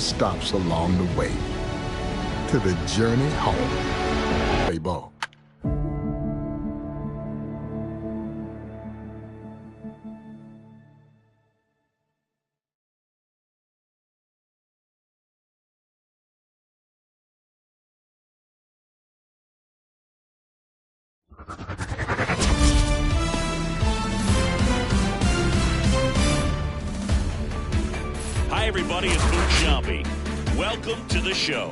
stops along the way to the journey home. Play ball. Hi, everybody. It's Boone Sciambi. Welcome to the show.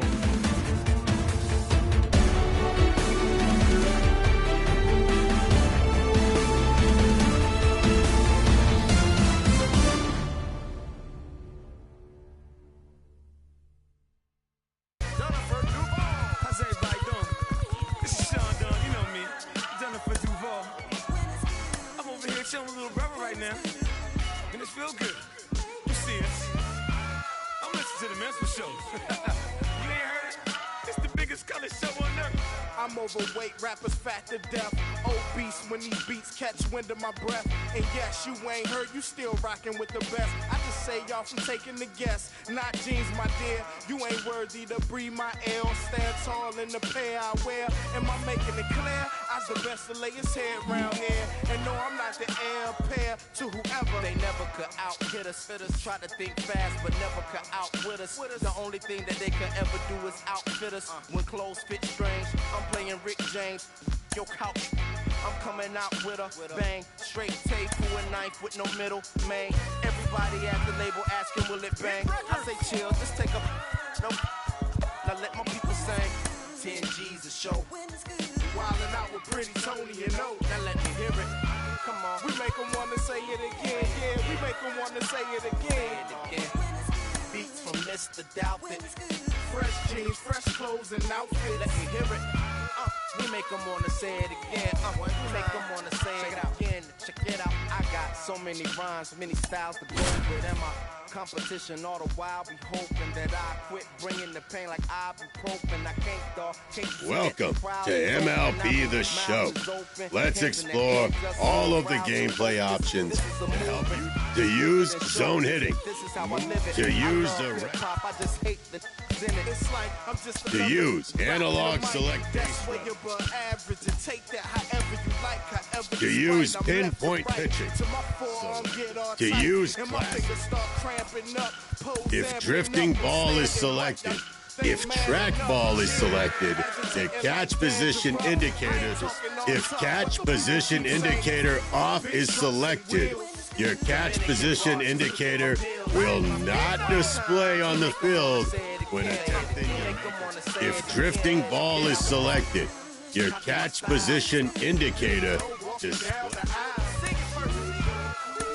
How's everybody doing? This is Sean Dunn, you know me, Jennifer Duval. I'm over here chilling with little brother right now, and it's feel good. You see us? I'm listening to the Men's Show. You ain't heard it? It's the biggest color show on earth. I'm overweight, rappers fat to death. Obese when these beats catch wind of my breath. And yes, you ain't heard, you still rocking with the best. I just say y'all from taking the guess. Not jeans, my dear. You ain't worthy to breathe my air or stand tall in the pair I wear. Am I making it clear? I's the best to lay his head round here. And no, I'm not the heir appear to whoever. They never could out-hit us. Fitters try to think fast, but never could outwit us. The only thing that they could ever do is outfit us. When clothes fit strange, I'm playing Rick James. Your couch, I'm coming out with a bang. Straight tape, who a knife with no middle, man. Everybody at the label asking, will it bang? I say chill, just take a nope. Now let my people sing 10 G's a show. Wildin' out with Pretty Tony, you know. Now let me hear it. Come on. We make them wanna say it again, yeah. We make them wanna say it again. Beats from Mr. Doubtfit. Fresh jeans, fresh clothes and outfits. Let me hear it. We make them wanna say it again. We make them wanna say it again. Check it out. I got so many rhymes, many styles to go with. And my competition all the while be hoping that I quit bringing the pain like ibuprofen. I can't, dog. Welcome to MLB The Show. Let's explore all of the gameplay options to help you to use zone hitting, to use the to use analog selectation, to use pinpoint pitching, to use classic. If drifting ball is selected, if track ball is selected, the catch position indicator, if catch position indicator off is selected, your catch position indicator will not display on the field when attempting. If drifting ball is selected, your catch position indicator displays.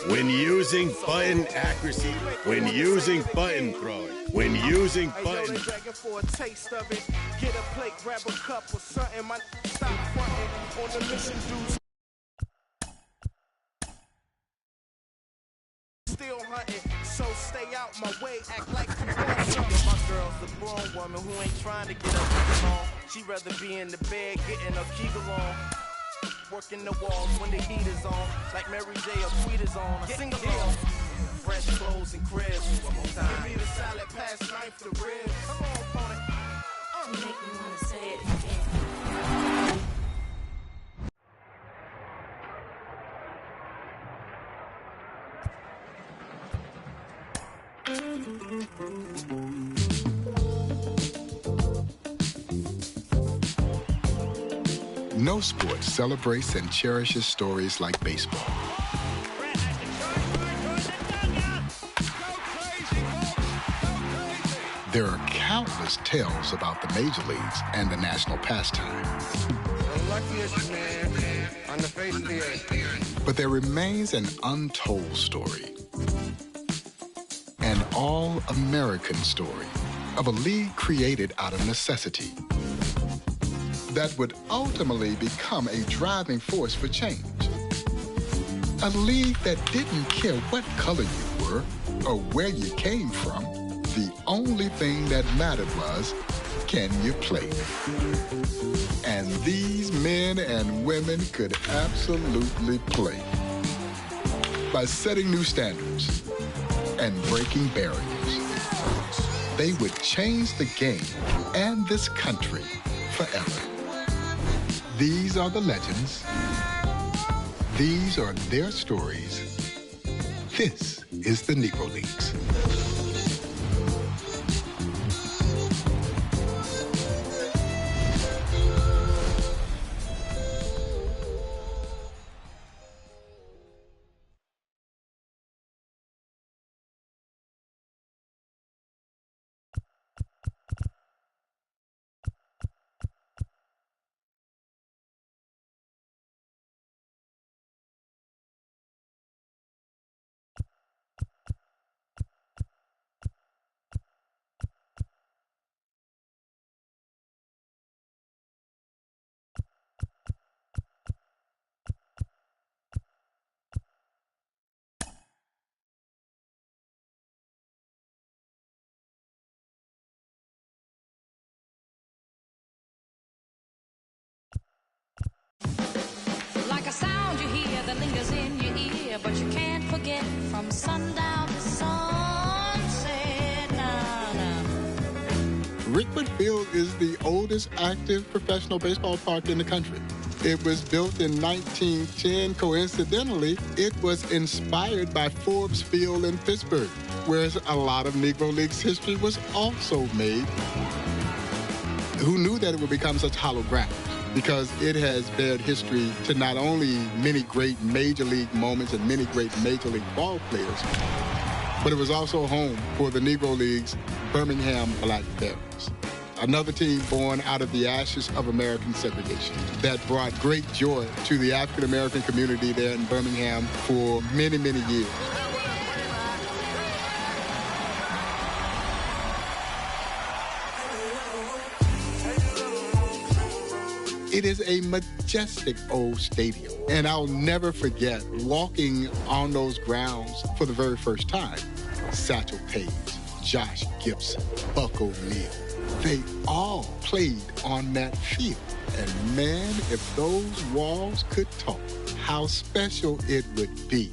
When using button accuracy, when using button throwing, when using button. For a taste of it, get a plate, grab a cup or something. My stop fronting on the mission, dudes. Still hunting, so stay out my way. Act like you want something. My girl's the grown woman who ain't trying to get her on. She rather be in the bed getting her kegel on. Working the walls when the heat is on, like Mary J. or Tweet is on. I sing along. Fresh clothes and cribs. One more time. Give me the salad, pass knife to ribs. Come on, opponent. You make me want to say it again. No sport celebrates and cherishes stories like baseball. There are countless tales about the major leagues and the national pastime. The luckiest man on the face of the earth. But there remains an untold story. An all-American story of a league created out of necessity that would ultimately become a driving force for change. A league that didn't care what color you were or where you came from. The only thing that mattered was, can you play? And these men and women could absolutely play. By setting new standards and breaking barriers. they would change the game and this country forever. These are the legends. These are their stories. This is the Negro Leagues. Like a sound you hear that lingers in your ear, but you can't forget from sundown to sunset. Nah. Rickman Field is the oldest active professional baseball park in the country. It was built in 1910. Coincidentally, it was inspired by Forbes Field in Pittsburgh, where a lot of Negro Leagues history was also made. Who knew that it would become such hollow ground? Because it has bared history to not only many great major league moments and many great major league ball players, but it was also home for the Negro League's Birmingham Black Barons, another team born out of the ashes of American segregation that brought great joy to the African-American community there in Birmingham for many, many years. It is a majestic old stadium, and I'll never forget walking on those grounds for the very first time. Satchel Paige, Josh Gibson, Buck O'Neil, they all played on that field. And man, if those walls could talk, how special it would be.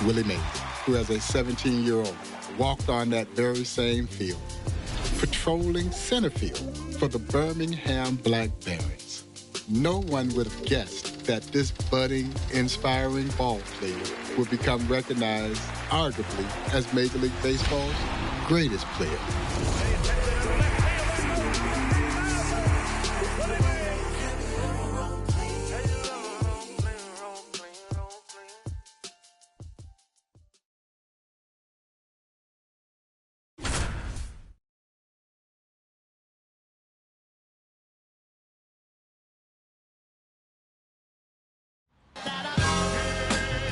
Willie Mays, who as a 17-year-old walked on that very same field, patrolling center field for the Birmingham Black Barons. No one would have guessed that this budding, inspiring ball player would become recognized, arguably, as Major League Baseball's greatest player.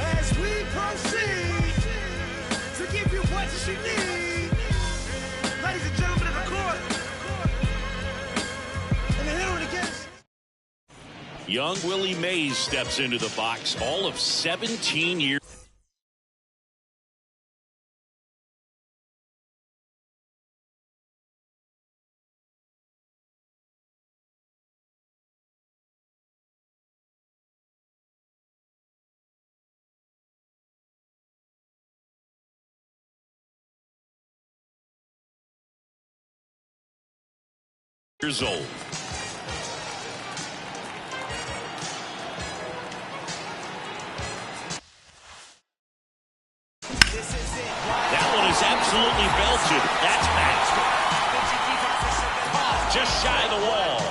As we proceed to give you what you need, ladies and gentlemen of the court, and the hitter against. Young Willie Mays steps into the box, all of 17 years. Years old. That one is absolutely belted. That's fast. Just shy of the wall.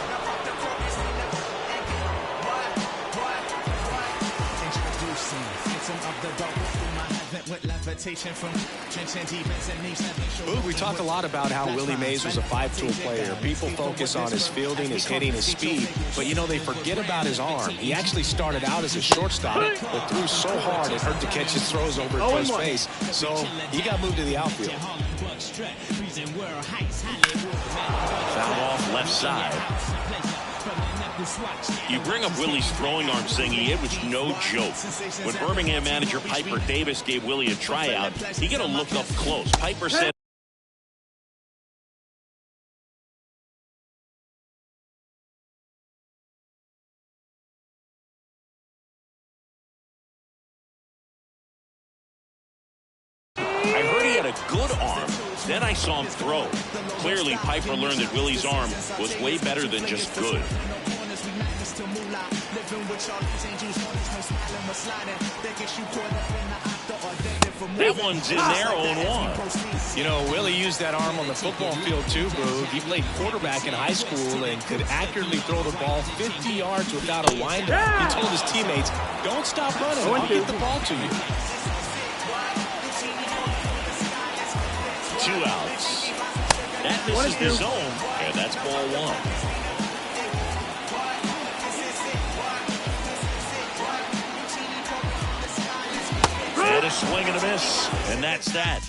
Boog, we talked a lot about how Willie Mays was a five-tool player. People focus on his fielding, his hitting, his speed, but you know, they forget about his arm. He actually started out as a shortstop, but threw so hard it hurt to catch his throws over at first base. So he got moved to the outfield. Foul off left side. You bring up Willie's throwing arm thing, it was no joke. When Birmingham manager Piper Davis gave Willie a tryout, he got to look up close. Piper said a good arm. Then I saw him throw. Clearly, Piper learned that Willie's arm was way better than just good. That one's in there, 0-1. You know, Willie used that arm on the football field too, Boog. He played quarterback in high school and could accurately throw the ball 50 yards without a windup. He told his teammates, don't stop running, I'll get the ball to you. 2 outs. That misses the zone, and that's ball 1. And a swing and a miss, and that's that.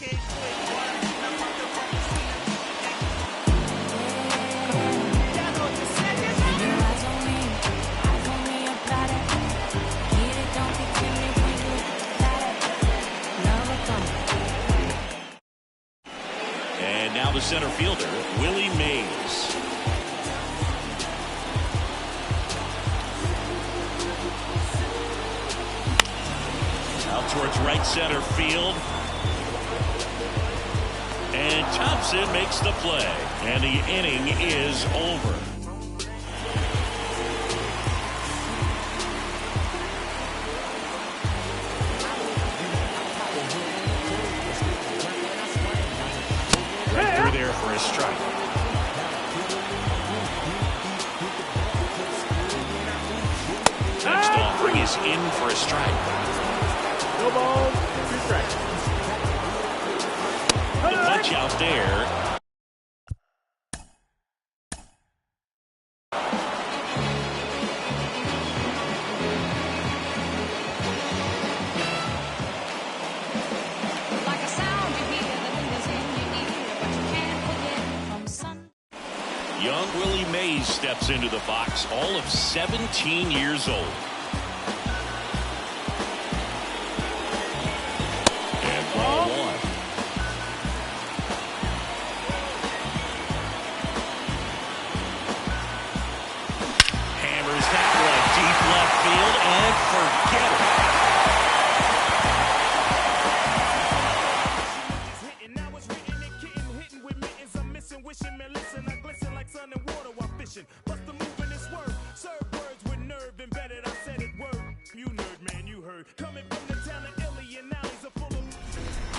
And now the center fielder, Willie Mays. Out towards right center field. And Thompson makes the play. And the inning is over. Right through there for a strike. Next offering is in for a strike. No balls, 2 strikes. The punch out there. Like a sound you hear that lingers in your ear, but you can't forget from sun. Young Willie Mays steps into the box, all of 17 years old.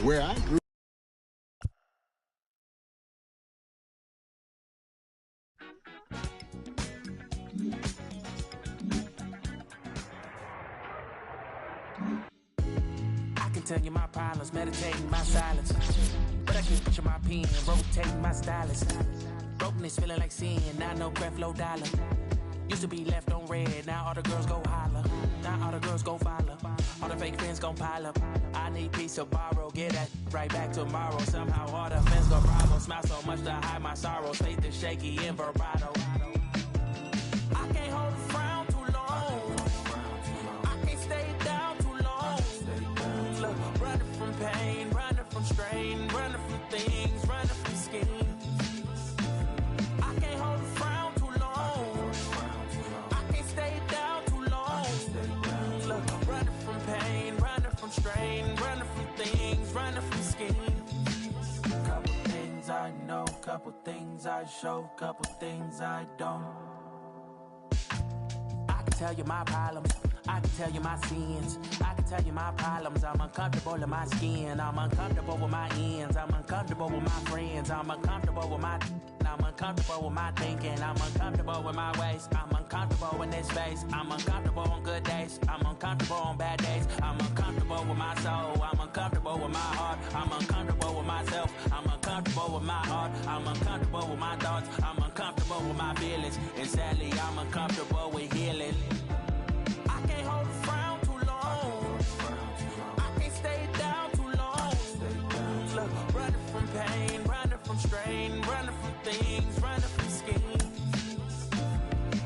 Where I grew. I can tell you my problems, meditating my silence. But I keep pushing my pen, rotating my stylus. Brokenness feeling like sin, now no Creflo Dollar. Used to be left on red, now all the girls go holler. Now all the girls go follow. All the fake friends gon' pile up. I need peace to borrow, get that right back tomorrow. Somehow all the fans go bravo. Smile so much to hide my sorrows. Faith is shaky in vibrato. I can't hold a frown too long. I can't stay down too long. Look, running from pain, running from strain, running from things, running from schemes. I can't hold a frown too long. I can't stay down too long. Look, running from pain, running from strain, running from things, running from schemes. Couple things I know, couple things I show, couple things I don't. I can tell you my problems, I can tell you my sins, I can tell you my problems. I'm uncomfortable in my skin, I'm uncomfortable with my ends, I'm uncomfortable with my friends, I'm uncomfortable with my I'm uncomfortable with my thinking, I'm uncomfortable with my ways, I'm uncomfortable in this space, I'm uncomfortable on good days, I'm uncomfortable on bad days, I'm uncomfortable with my soul, I'm uncomfortable with my heart, I'm uncomfortable with myself, I'm uncomfortable with my heart, I'm uncomfortable with my thoughts, I'm uncomfortable with my feelings, and sadly I'm uncomfortable with healing. I can't hold a frown too long, I can't stay down too long. Look, running from pain, running from strain, running from things, running from schemes.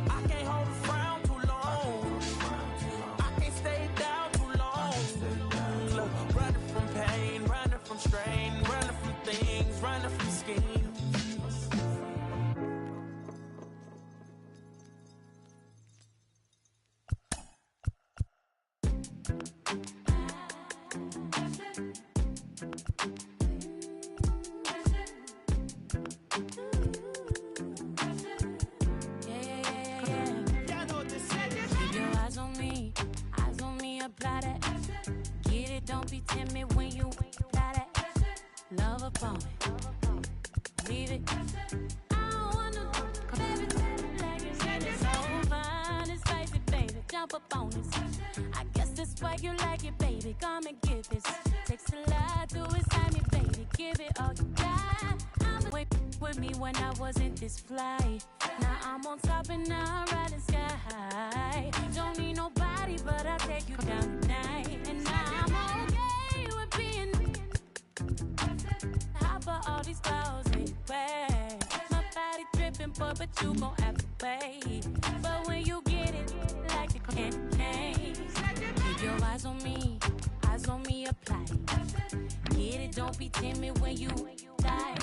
I can't hold a frown too long, I can't stay down too long. Look, running from pain, running from strain, running from things, running from schemes. apply that. Get it, don't be timid when you apply that. Love upon it. Leave it. I don't wanna, baby, like you said, it's so fine and spicy, baby. Jump up on this. I guess that's why you like it, baby. Come and get this. Takes a lot to excite me, baby. Give it all you got. I'm away with me when I wasn't this fly. Now I'm on top and now I'm riding sky. Don't need nobody, but I'll take you down tonight. And now I'm okay with being hot for all these clothes anyway. My body dripping, boy, but you gon' have to pay. But when you get it, like a candy cane. Keep your eyes on me, apply. Get it, don't be timid when you die.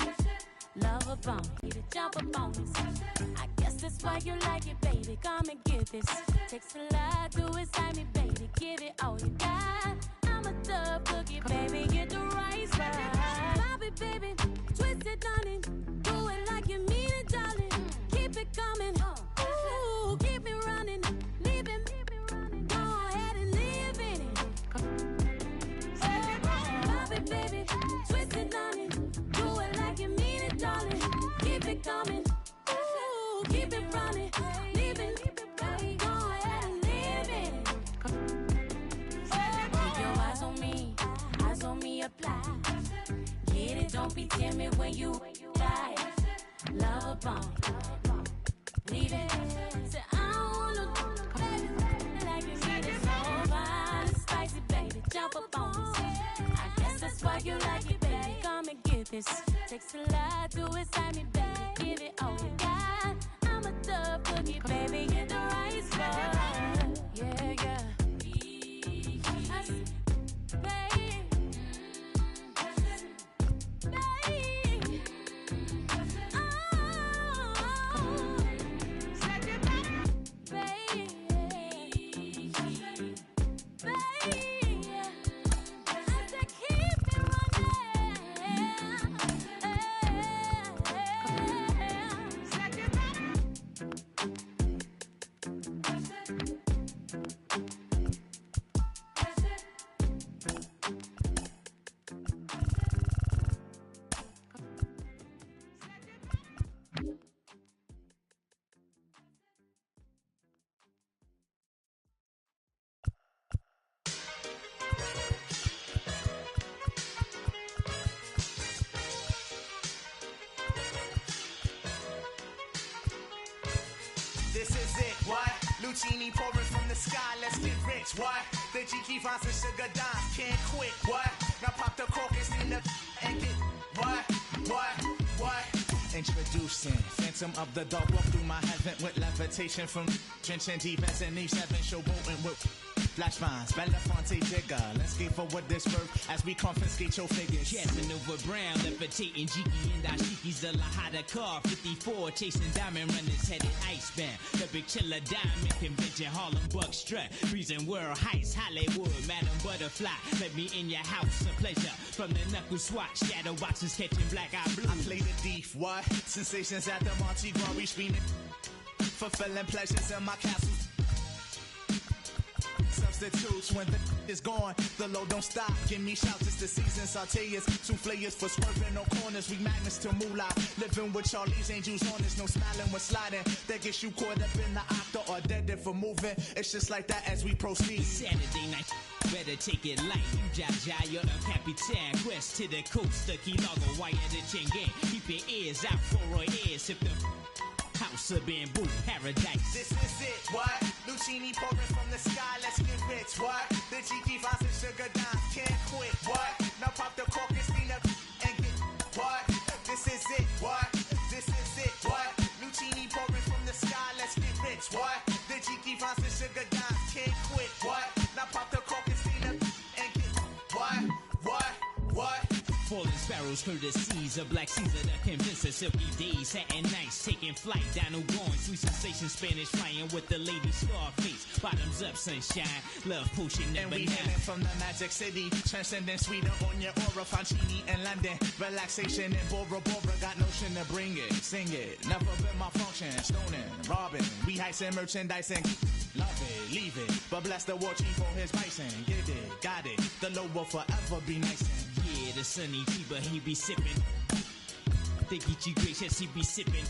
Love a bone, need to jump up on this. I guess that's why you like it, baby. Come and get this. Takes a lot to excite me, baby. Give it all you got. I'm a thug boogie, baby. Get the right spot. Pop it, baby. Twist it, darling. Do it like you mean it, darling. Keep it coming. Ooh, keep it running. Leave it. Go ahead and live in it. Pop it, baby. Twist it, darling. Do it like you mean it, darling. Keep it coming. Ooh, keep it running. Leave it. Go ahead and live in it. Keep your eyes on me, apply. Get it, don't be timid when you die. Love a bomb. Leave it. Say, I don't wanna, baby, like you need it so fine and spicy, baby. Jump up on this. I guess that's why you like it, baby. Come and get this. Takes a lot to excite me, baby. Give it all you got. I'm a thug boogie, baby. Get the right spot. Yeah, yeah. This is it, what? Lucini pouring from the sky, let's get rich, what? The Jiki Vines and Sugar Dimes can't quit, what? Now pop the crocus in the and get, what? Introducing Phantom of the Dark, walk through my heaven with levitation from drenching defense and Eve 7 showboating with flash vines, Belafonte Jigger. Let's get forward this work as we confiscate your figures. Casanova Brown, levitating Jiki and Dashiki's the Lahada car. 54, chasing diamond runners headed icebound. The big chiller diamond convention, Harlem Buck strut. Reason world heights, Hollywood, Madam Butterfly. Let me in your house, a pleasure. From the knuckle swatch, shadow boxes catching black eye blue. I play the thief, what? Sensations at the Monte Gras, we screaming. Fulfilling pleasures in my castle. Substitutes when the is gone, the load don't stop. Give me shouts, it's the season. Sauteers, souffleurs for swerving no corners. We magnets to moolah. Living with Charlie's angels on us, no smiling when sliding. That gets you caught up in the octa or dead for moving. It's just like that as we proceed. Saturday night, better take it light. You Jaja, you're the Capitan. Quest to the coast, the Key Largo, wire the Chengen. Keep your ears out for Roy ears. If the house of bamboo paradise. This is it, what? Lucini pouring from the sky, let's get rich, what? The Jiki Vines and Sugar Dimes can't quit, what? Now pop the cork and get, what? This is it, what? This is it, what? Lucini pouring from the sky, let's get rich, what? The Jiki Vines and Sugar Dimes can't quit, what? Now pop the cork and get, what? Falling sparrows, courtesies of Black Caesar, the convincer, silky days, satin nights, taking flight, down going, sweet sensation, Spanish flying with the lady Scarface, bottoms up, sunshine, love potion, number 9. And we hailing from the magic city, transcending sweeter on your aura, Fancini in London, relaxation in Bora Bora, got notion to bring it, sing it, never been my function, stoning, robbing, we heisting merchandise and love it. it, leave it. But bless the war chief for his bison. Get it, got it. The low will forever be nice. Yeah, the sunny tea, but he be sipping. They get you gracious, he be sipping.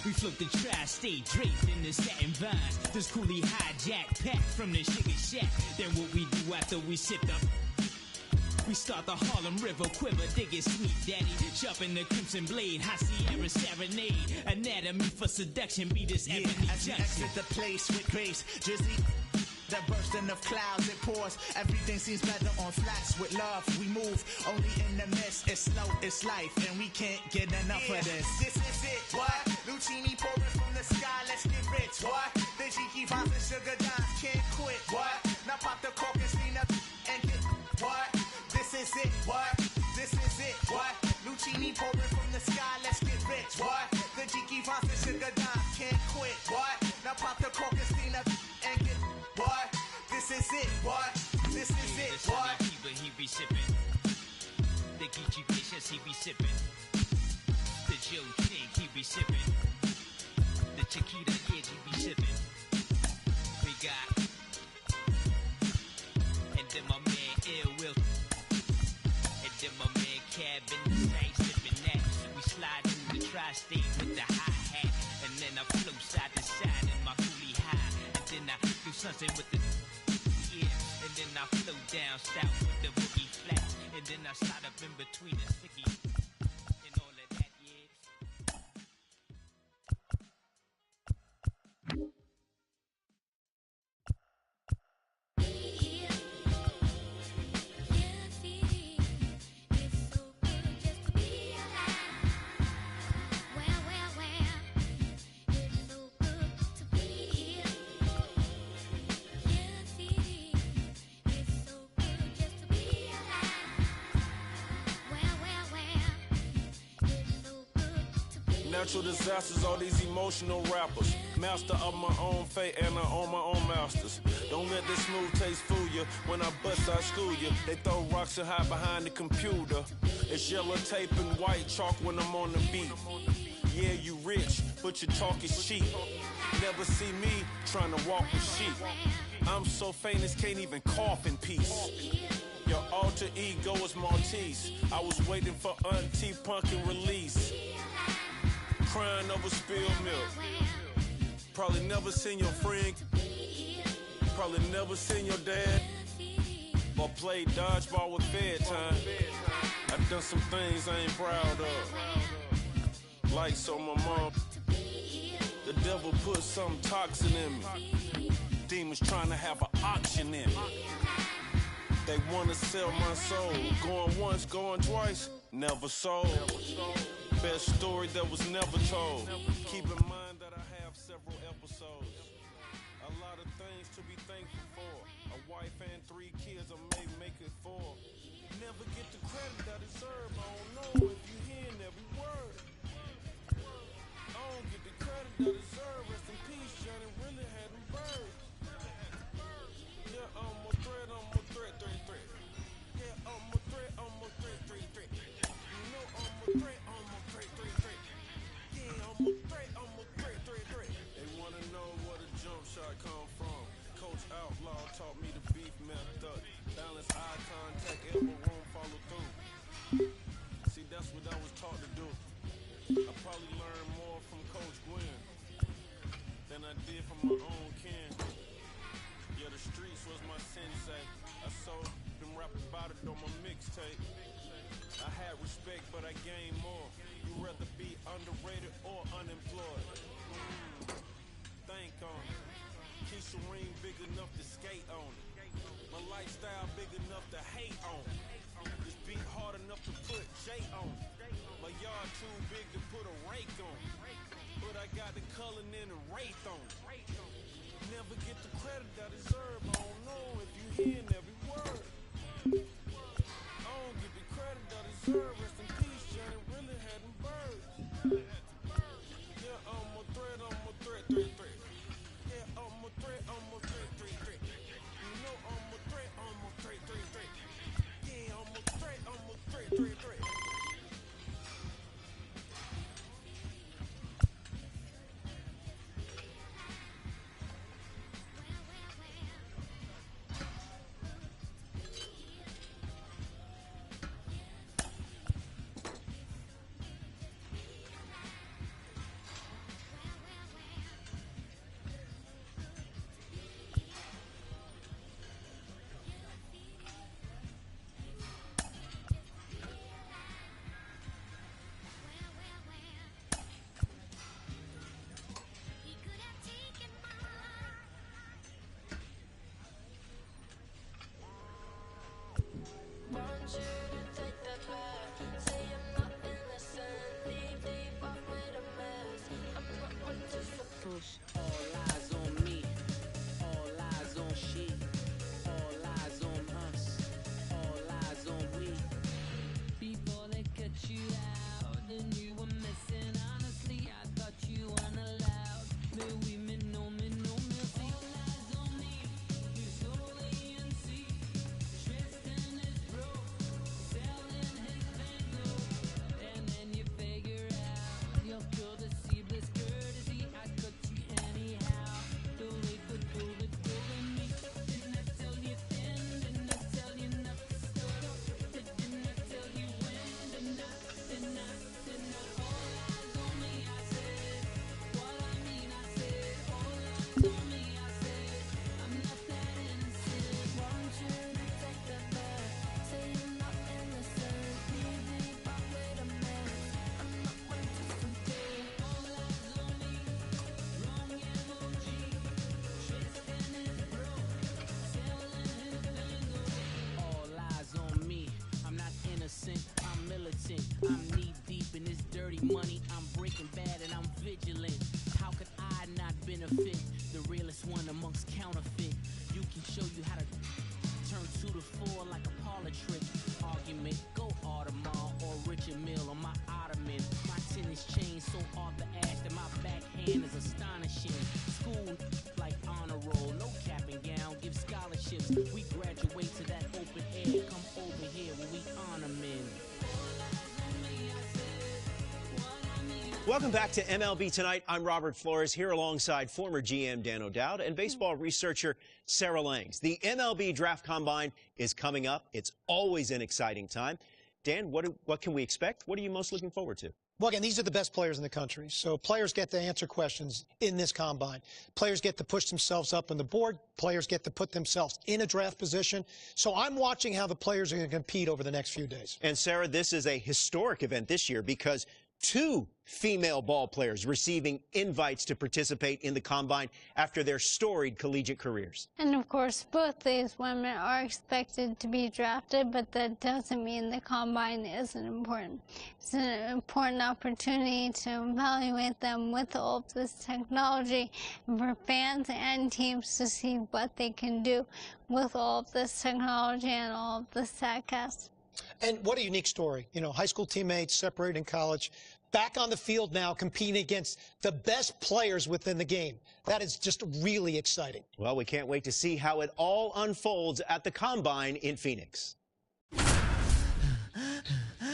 We float the tri-state draped in the satin vines. This coolie hijack pack from the sugar shack. Then what we do after we sipped up? We start the Harlem River quiver, dig it, sweet daddy. Sharpen the crimson blade, high Sierra serenade. Anatomy for seduction, be this ebony as you exit the place with grace. Drizzy, that bursting of clouds, it pours. Everything seems better on flats with love. We move only in the mist. It's slow, it's life, and we can't get enough of this. This is it, what? Lucini pouring from the sky, let's get rich, what? The Jiki vibes and sugar dimes can't quit, what? Now pop the cork and steam up and get, what? This is it, what? This is it, what? Lucini pouring from the sky, let's get rich, what? The Jiki vibes and sugar dimes can't quit, what? Now pop the cork and steam up and get, what? This is it, what? This is it, what? He be sipping. The Geechee Vicious, he be sipping. The Joe Chink, he be sipping. The Chiquita Kid, he be sipping. We got. And then my man Ill Will. And then my man Cabin, the same sipping that. We slide through the tri-state with the hi-hat. And then I flow side to side in my coolie high. And then I do something with the. And then I flow down south with the boogie flats. And then I slide up in between the sticky and all of that, Natural disasters, all these emotional rappers. Master of my own fate and I own my own masters. Don't let this smooth taste fool you. When I bust, I school you. They throw rocks and hide behind the computer. It's yellow tape and white chalk when I'm on the beat. Yeah, you rich, but your talk is cheap. Never see me trying to walk with sheep. I'm so famous, can't even cough in peace. Your alter ego is Maltese. I was waiting for Auntie Punkin release. Crying over spilled milk. Probably never seen your friend. Probably never seen your dad. Or played dodgeball with bedtime. I done some things I ain't proud of. Like so my mom. The devil put some toxin in me. Demons trying to have an auction in me. They wanna sell my soul. Going once, going twice, never sold. Best story that was never told. Keep in mind that I have several episodes. A lot of things to be thankful for. A wife and 3 kids, I may make it 4. Never get the credit I deserve. I don't know if you hearing every word. I don't get the credit I deserve. Rest in peace, Johnny really had them birds. Yeah, I'm a threat, threat. Yeah, I'm a threat, threat. You know I'm a threat, threat. Yeah, I'm a threat. They wanna know where the jump shot come from. Coach Outlaw taught me the beef method. Balance eye contact, elbow room, follow through. See, that's what I was taught to do. I probably learned more from Coach Gwen than I did from my own kin. Yeah, the streets was my sensei. I sold them rap about it on my mixtape. I had respect, but I gained more. You rather be underrated or unemployed. Think on it. Keisha Ring big enough to skate on it. My lifestyle big enough to hate on it. This beat hard enough to put J on it. My yard too big to put a rake on it. But I got the Cullen and the Wraith on it. Never get the credit I deserve. I don't know if you hearing every word. I don't get the credit I deserve. Rest in peace, Johnny really had them birds. Yeah, I'm a threat, threat. Yeah, I'm a threat, threat. You know I'm a threat, threat. Yeah, I'm a threat, threat. I'm knee deep in this dirty money. I'm breaking bad and I'm vigilant. How could I not benefit? The realest one amongst counterfeit. You can show you how to turn 2 to 4 like a parlor trick. Argument, go Audemars or Richard Mille on my ottoman. My tennis chain so off the ass that my backhand is astonishing. School like honor roll, no cap and gown, give scholarships. We graduate to that open air. Come over here when we honor men. Welcome back to MLB Tonight. I'm Robert Flores here alongside former GM Dan O'Dowd and baseball researcher Sarah Langs. The MLB Draft Combine is coming up. It's always an exciting time. Dan, what can we expect? What are you most looking forward to? Well, again, these are the best players in the country. So players get to answer questions in this combine. Players get to push themselves up on the board. Players get to put themselves in a draft position. So I'm watching how the players are going to compete over the next few days. And Sarah, this is a historic event this year because 2 female ball players receiving invites to participate in the Combine after their storied collegiate careers. And of course, both these women are expected to be drafted, but that doesn't mean the Combine isn't important. It's an important opportunity to evaluate them with all of this technology and for fans and teams to see what they can do with all of this technology and all of the StatCast. And what a unique story. You know, high school teammates separated in college, back on the field now competing against the best players within the game. That is just really exciting. Well, we can't wait to see how it all unfolds at the Combine in Phoenix.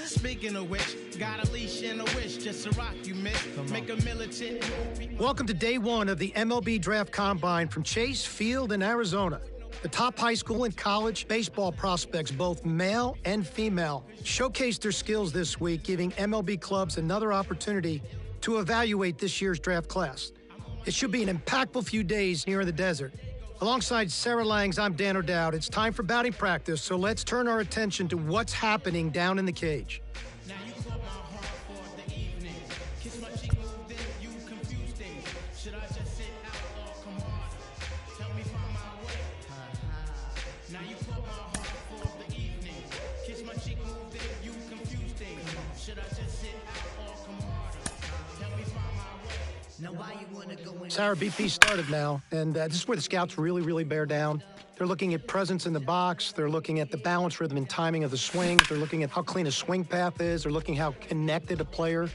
Speaking of which, got a leash and a wish just to rock you, miss. Make a militant. Welcome to day 1 of the MLB Draft Combine from Chase Field in Arizona. The top high school and college baseball prospects, both male and female, showcased their skills this week, giving MLB clubs another opportunity to evaluate this year's draft class. It should be an impactful few days here in the desert. Alongside Sarah Langs, I'm Dan O'Dowd. It's time for batting practice, so let's turn our attention to what's happening down in the cage. Sarah, BP started now, and this is where the scouts really bear down. They're looking at presence in the box. They're looking at the balance, rhythm, and timing of the swing. They're looking at how clean a swing path is. They're looking how connected a player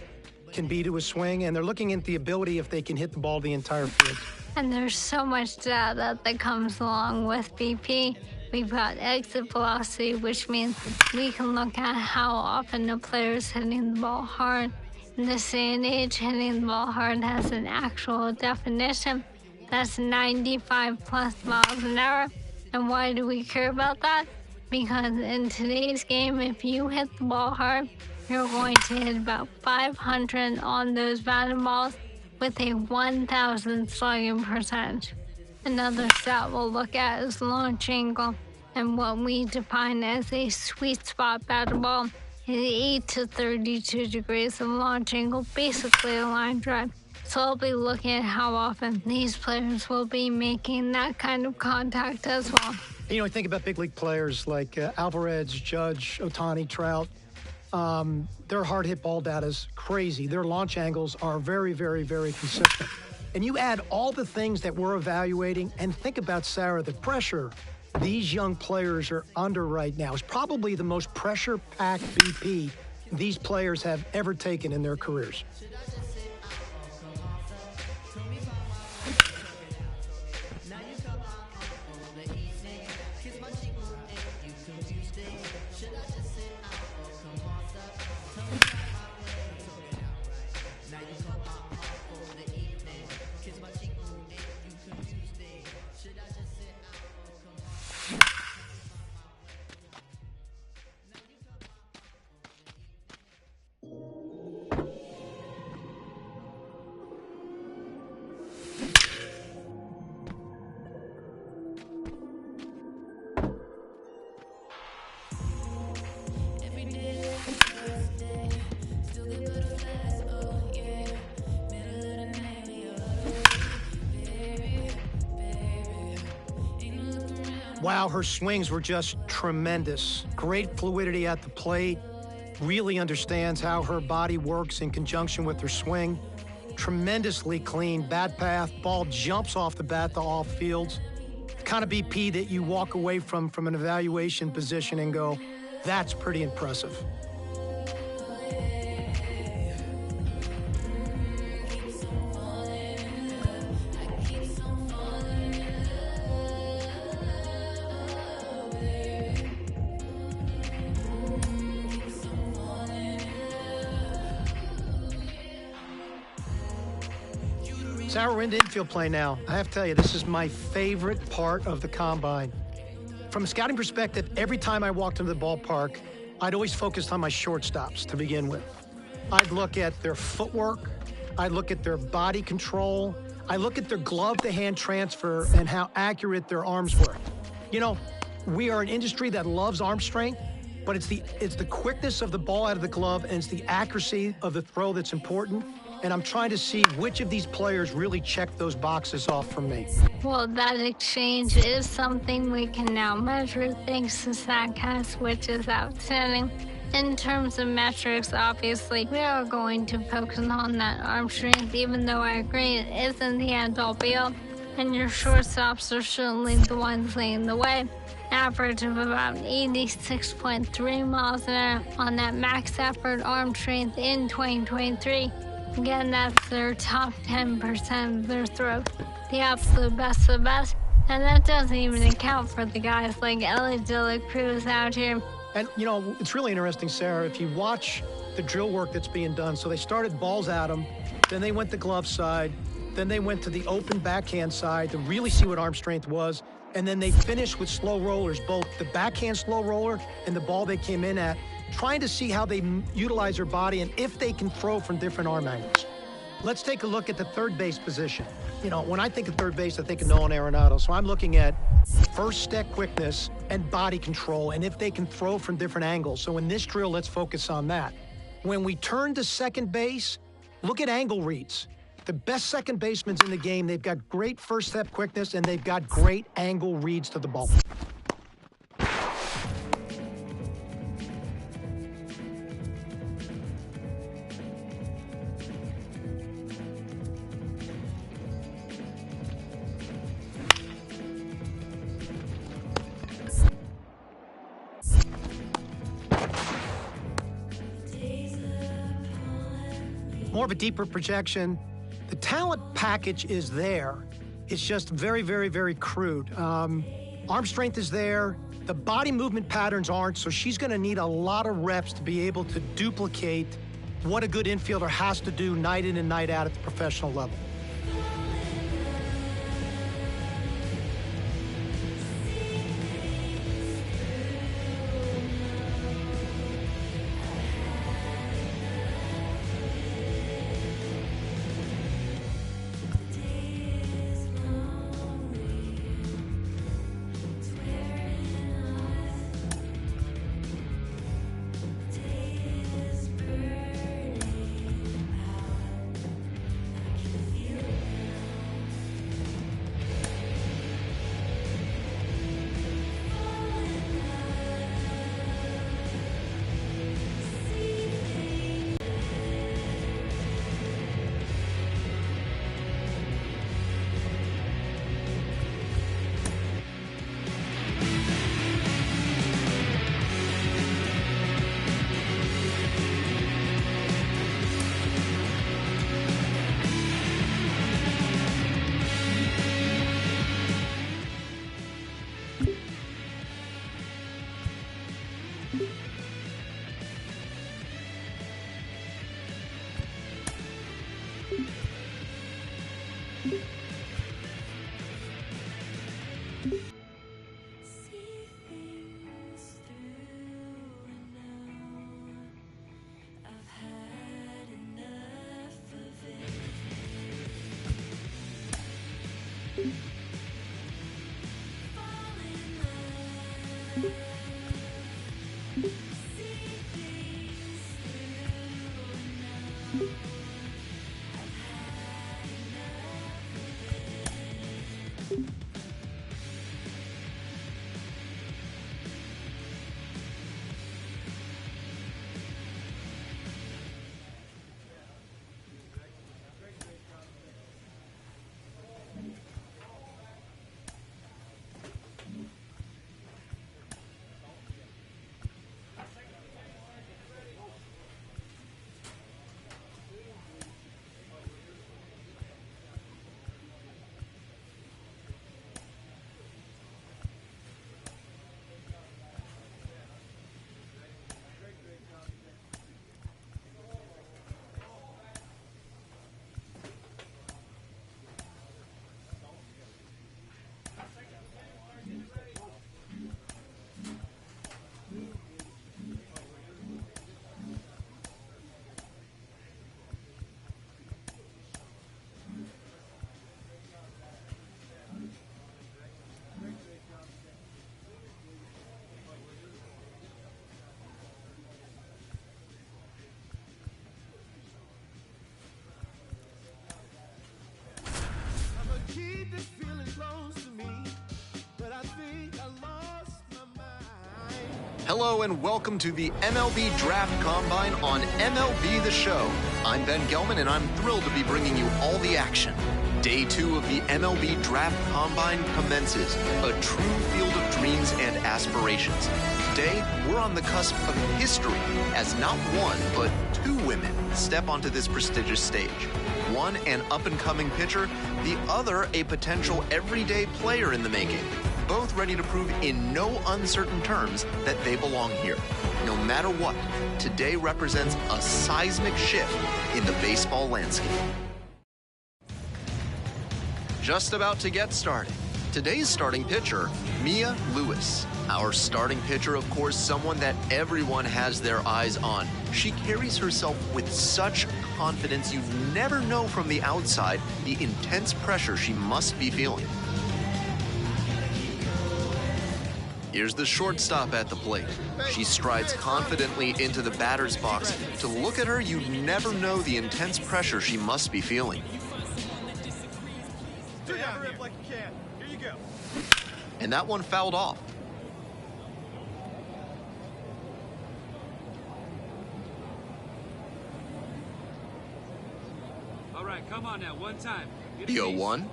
can be to a swing, and they're looking at the ability if they can hit the ball the entire field. And there's so much data that comes along with BP. We've got exit velocity, which means we can look at how often a player's hitting the ball hard. In this day and age, hitting the ball hard has an actual definition. That's 95 plus miles an hour. And why do we care about that? Because in today's game, if you hit the ball hard, you're going to hit about 500 on those batted balls with a 1,000 slugging percentage. Another stat we'll look at is launch angle, and what we define as a sweet spot batted ball is 8 to 32 degrees of launch angle, basically a line drive. So I'll be looking at how often these players will be making that kind of contact as well. You know, I think about big league players like Alvarez, Judge, Ohtani, Trout. Their hard hit ball data is crazy. Their launch angles are very, very, very consistent. And you add all the things that we're evaluating, and think about, Sarah, the pressure these young players are under right now is probably the most pressure-packed BP these players have ever taken in their careers. Wow, her swings were just tremendous. Great fluidity at the plate. Really understands how her body works in conjunction with her swing. Tremendously clean bat path. Ball jumps off the bat to all fields. The kind of BP that you walk away from an evaluation position and go, that's pretty impressive. Sarah, we're into infield play now. I have to tell you, this is my favorite part of the combine. From a scouting perspective, every time I walked into the ballpark, I'd always focused on my shortstops to begin with. I'd look at their footwork. I'd look at their body control. I look at their glove-to-hand transfer and how accurate their arms were. You know, we are an industry that loves arm strength, but it's the quickness of the ball out of the glove and it's the accuracy of the throw that's important. And I'm trying to see which of these players really check those boxes off for me. Well, that exchange is something we can now measure thanks to StatCast, which is outstanding. In terms of metrics, obviously, we are going to focus on that arm strength, even though I agree it isn't the end-all be-all. And your shortstops are certainly the ones leading the way. Average of about 86.3 miles an hour on that max effort arm strength in 2023. Again, that's their top 10% of their throw. The absolute best of the best. And that doesn't even account for the guys like Elly De La Cruz out here. And, you know, it's really interesting, Sarah, if you watch the drill work that's being done. So they started balls at them, then they went to glove side, then they went to the open backhand side to really see what arm strength was. And then they finished with slow rollers, both the backhand slow roller and the ball they came in at, trying to see how they utilize their body and if they can throw from different arm angles. Let's take a look at the third base position. You know, when I think of third base, I think of Nolan Arenado. So I'm looking at first step quickness and body control and if they can throw from different angles. So in this drill, let's focus on that. When we turn to second base, look at angle reads. The best second basemen in the game, they've got great first step quickness and they've got great angle reads to the ball. More of a deeper projection. The talent package is there. It's just very, very, very crude. Arm strength is there. The body movement patterns aren't, so she's going to need a lot of reps to be able to duplicate what a good infielder has to do night in and night out at the professional level. Hello and welcome to the MLB Draft Combine on MLB The Show. I'm Ben Gelman and I'm thrilled to be bringing you all the action. Day 2 of the MLB Draft Combine commences, a true field of dreams and aspirations. Today, we're on the cusp of history as not one, but 2 women step onto this prestigious stage. One an up-and-coming pitcher, the other a potential everyday player in the making. Both ready to prove in no uncertain terms that they belong here. No matter what, today represents a seismic shift in the baseball landscape. Just about to get started. Today's starting pitcher, Mia Lewis. Our starting pitcher, of course, someone that everyone has their eyes on. She carries herself with such confidence you never know from the outside the intense pressure she must be feeling. Here's the shortstop at the plate. She strides confidently into the batter's box. To look at her, you never know the intense pressure she must be feeling. And that one fouled off. All right, come on now, one time. The 0-1.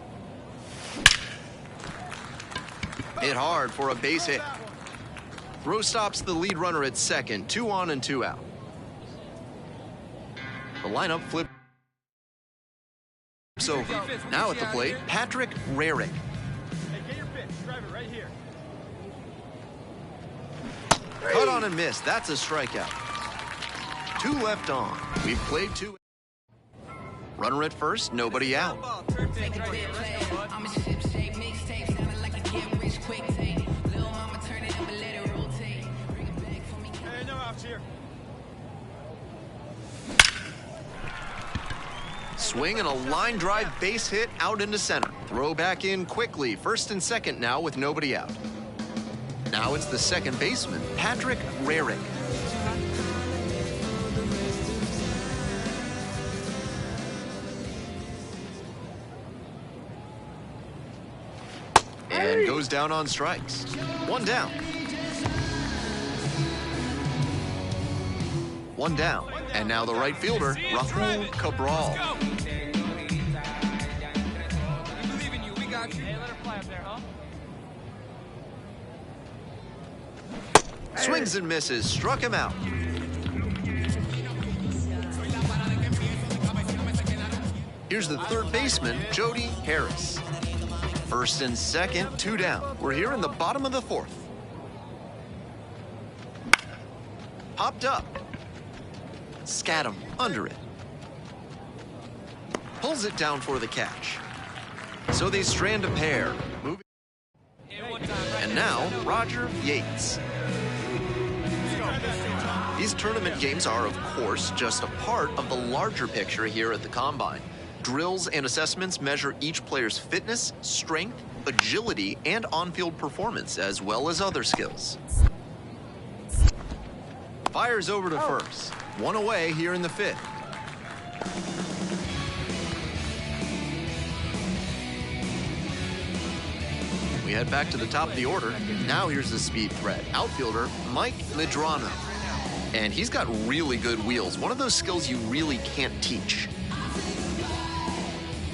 Hit hard for a base hit. Throw stops the lead runner at second. 2 on and 2 out. The lineup flips over. Now at the plate, Patrick Rarick. Hey, get your pitch. Drive it right here. Cut on and miss. That's a strikeout. 2 left on. We've played 2. Runner at first, nobody out. Swing and a line drive base hit out into center. Throw back in quickly. First and second now with nobody out. Now it's the second baseman, Patrick Rarick. And goes down on strikes. 1 down. 1 down. And now the right fielder, Rahul Cabral. Swings and misses, struck him out. Here's the third baseman, Jody Harris. First and second, 2 down. We're here in the bottom of the 4th. Popped up. Scat him under it. Pulls it down for the catch. So they strand a pair. Moving. And now, Roger Yates. These tournament games are, of course, just a part of the larger picture here at the Combine. Drills and assessments measure each player's fitness, strength, agility, and on-field performance, as well as other skills. Fires over to first. One away here in the fifth. We head back to the top of the order. Now here's the speed threat. Outfielder Mike Medrano. And he's got really good wheels. One of those skills you really can't teach.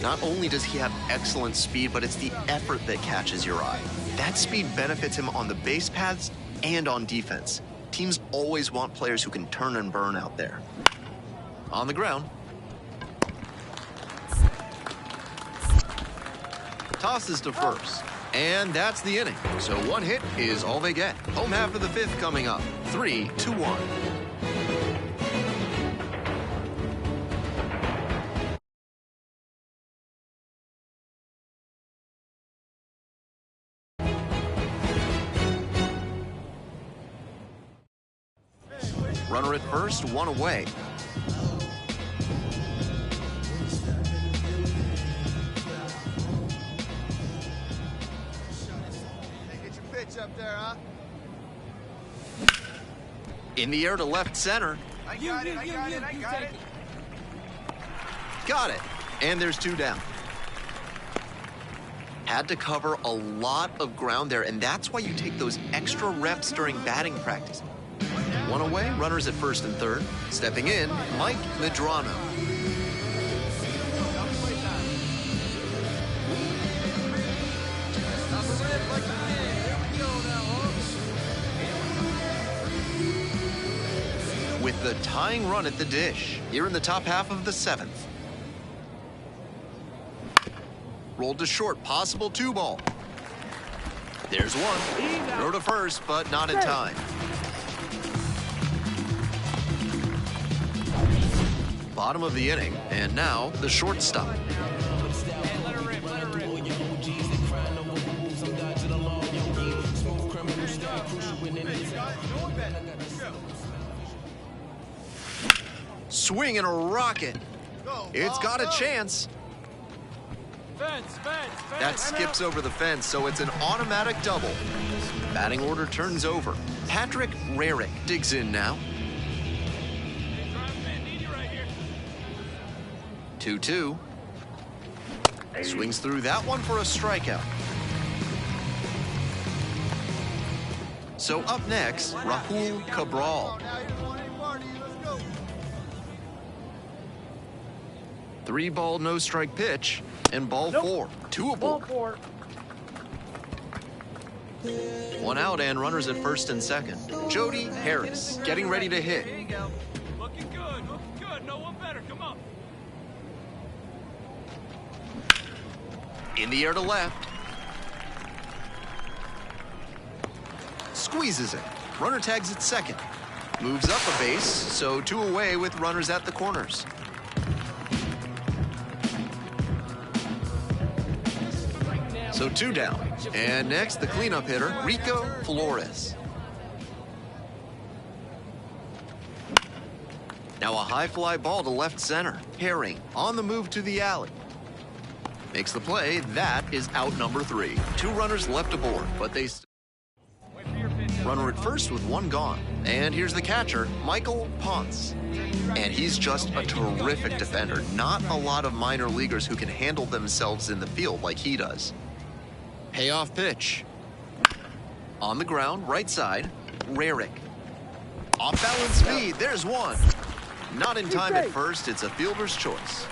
Not only does he have excellent speed, but it's the effort that catches your eye. That speed benefits him on the base paths and on defense. Teams always want players who can turn and burn out there. On the ground. Tosses to first. And that's the inning. So one hit is all they get. Home half of the fifth coming up. 3-1. Runner at first, one away. Up there, huh? In the air to left center. I got it. Got it. And there's two down. Had to cover a lot of ground there, and that's why you take those extra reps during batting practice. One away, runners at first and third. Stepping in, Mike Medrano. With the tying run at the dish, here in the top half of the seventh. Rolled to short, possible 2-ball. There's one. Throw to first, but not in time. Bottom of the inning, and now the shortstop. Swing and a rocket. It's got a chance. That skips over the fence, so it's an automatic double. Batting order turns over. Patrick Rarick digs in now. 2-2. Swings through that one for a strikeout. So up next, Rahul Cabral. 3-ball, no-strike pitch, and ball 4. Two-a-ball. One out and runners at first and second. Jody Harris getting ready to hit. There you go. Looking good. No one better. Come on. In the air to left. Squeezes it. Runner tags at second. Moves up a base, so 2 away with runners at the corners. So 2 down. And next, the cleanup hitter, Rico Flores. Now a high fly ball to left center. Herring on the move to the alley. Makes the play. That is out number 3. 2 runners left aboard, but they runner at first with 1 gone. And here's the catcher, Michael Ponce. And he's just a terrific defender. Not a lot of minor leaguers who can handle themselves in the field like he does. Payoff pitch. On the ground, right side, Rarick. Off balance speed, there's one. Not in time at first, it's a fielder's choice.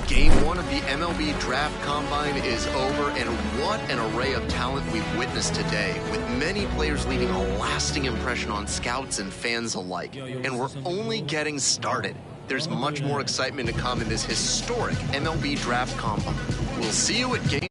Game 1 of the MLB Draft Combine is over, and what an array of talent we've witnessed today, with many players leaving a lasting impression on scouts and fans alike. And we're only getting started. There's much more excitement to come in this historic MLB Draft Combine. We'll see you at Game